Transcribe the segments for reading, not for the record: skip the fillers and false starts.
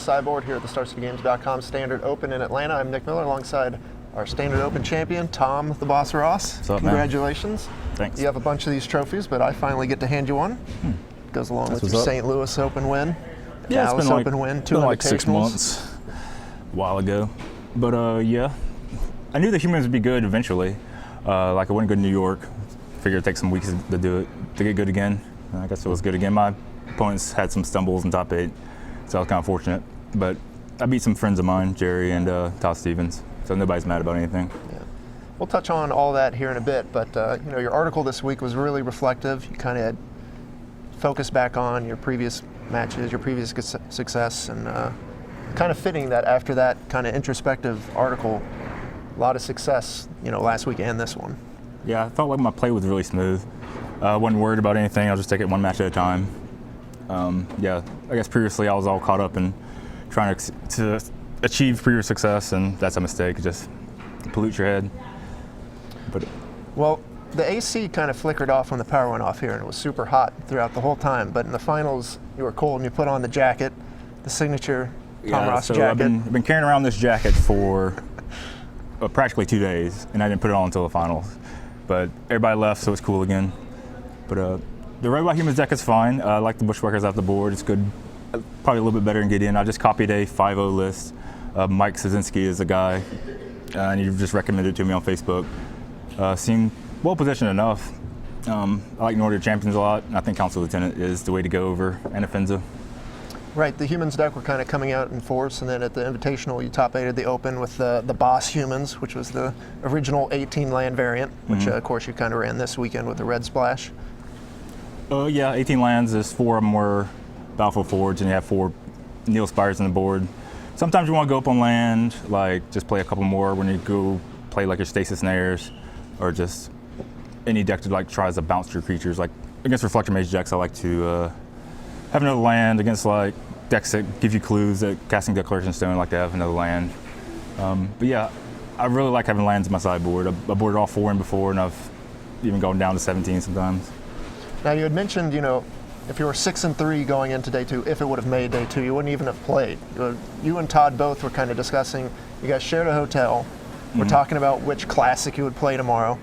sideboard here at the StarCityGames.com Standard Open in Atlanta. I'm Nick Miller alongside our Standard Open champion, Tom the Boss Ross. What's up, Congratulations. Man? Thanks. You have a bunch of these trophies, but I finally get to hand you one. Goes along with your St. Louis Open win, Yeah, Dallas it's been Open win, 2 been like 6 invitationals. months, a while ago. But yeah, I knew the humans would be good eventually. Like I went good in New York. Figured it'd take some weeks to do it, to get good again. I guess it was good again. My opponents had some stumbles in top 8, so I was kind of fortunate. But I beat some friends of mine, Jerry and Todd Stevens, so nobody's mad about anything. Yeah. We'll touch on all that here in a bit, but you know, your article this week was really reflective. You kind of had focused back on your previous matches, your previous success, and kind of fitting that after that kind of introspective article, a lot of success, you know, last week and this one. Yeah, I felt like my play was really smooth. Wasn't worried about anything. I'll just take it one match at a time. Yeah, I guess previously I was all caught up in trying to achieve previous success, and that's a mistake. It just pollutes your head. But well, the AC kind of flickered off when the power went off here, and it was super hot throughout the whole time. But in the finals, you were cold, and you put on the jacket, the signature Tom Ross jacket. I've been carrying around this jacket for practically 2 days, and I didn't put it on until the finals. But everybody left, so it's cool again. But the Red White Humans deck is fine. I like the Bushwhackers off the board. It's good, probably a little bit better than Gideon. I just copied a 5-0 list. Mike Szynski is the guy, and he just recommended it to me on Facebook. Seemed well positioned enough. I like Nordic Champions a lot, and I think Council Lieutenant is the way to go over Anafenza. Right, the Humans deck were kind of coming out in force, and then at the Invitational, you top-8'd the Open with the Boss Humans, which was the original 18-land variant, which of course you kind of ran this weekend with the Red Splash. Yeah, 18 lands, there's 4 of them were Battlefield Forge, and you have 4 Neil Spires on the board. Sometimes you want to go up on land, like just play a couple more when you go play like your Stasis Snares, or just any deck that like tries to bounce your creatures. Like against Reflector Mage decks, I like to have another land. Against like decks that give you clues that casting Declaration Stone, I like to have another land. But yeah, I really like having lands in my sideboard. I boarded all 4 in before, and I've even gone down to 17 sometimes. Now you had mentioned, you know, if you were 6-3 going into day 2, if it would have made day 2, you wouldn't even have played. You and Todd both were kind of discussing, you guys shared a hotel. We're talking about which classic you would play tomorrow.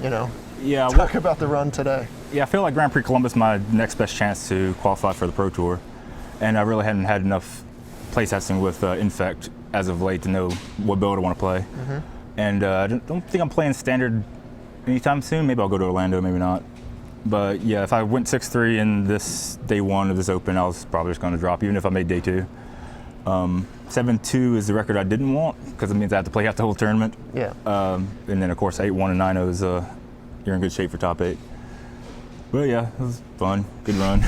You know, yeah, talk about the run today. Yeah, I feel like Grand Prix Columbus my next best chance to qualify for the Pro Tour. And I really hadn't had enough play testing with Infect as of late to know what build I want to play. And I don't think I'm playing Standard anytime soon. Maybe I'll go to Orlando, maybe not. But yeah, if I went 6-3 in this day 1 of this Open, I was probably just going to drop, even if I made day 2. 7-2 is the record I didn't want, because it means I have to play out the whole tournament. Yeah. And then of course 8-1 and 9-0 is you're in good shape for top 8. But yeah, it was fun, good run.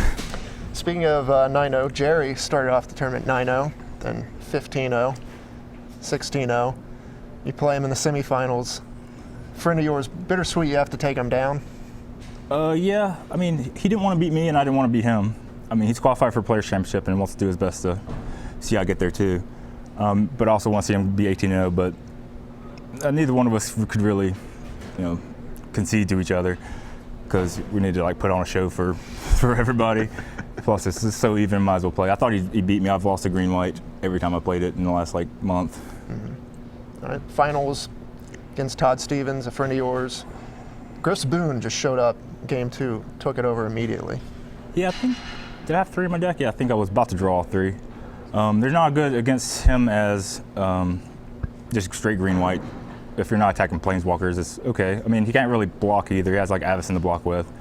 Speaking of 9-0, Jerry started off the tournament 9-0, then 15-0, 16-0. You play him in the semifinals. Friend of yours, bittersweet, you have to take him down. Yeah, I mean, he didn't want to beat me, and I didn't want to beat him. I mean, he's qualified for Players' Championship and wants to do his best to see how I get there too. But I also want to see him be 18-0. But neither one of us could really, you know, concede to each other, because we need to like put on a show for everybody. Plus, it's just so even, might as well play. I thought he beat me. I've lost to green-white every time I played it in the last like month. All right, finals against Todd Stevens, a friend of yours. Chris Boone just showed up game 2, took it over immediately. Yeah, I think, did I have 3 in my deck? Yeah, I think I was about to draw all 3. They're not good against him as just straight green-white. If you're not attacking Planeswalkers, it's okay. I mean, he can't really block either. He has like Avacyn to block with.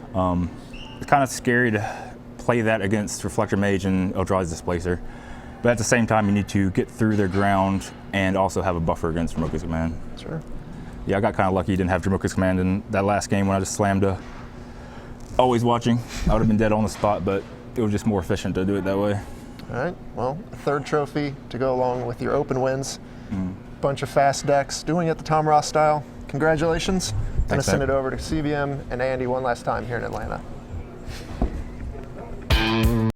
It's kind of scary to play that against Reflector Mage and Eldrazi's Displacer. But at the same time, you need to get through their ground and also have a buffer against Dromoka's Command. Sure. Yeah, I got kind of lucky. He didn't have Dromoka's Command in that last game when I just slammed Always Watching. I would have been dead on the spot, but it was just more efficient to do it that way. All right, well, a 3rd trophy to go along with your Open wins. Bunch of fast decks, doing it the Tom Ross style. Congratulations. I'm going to send it over to CBM and Andy one last time here in Atlanta.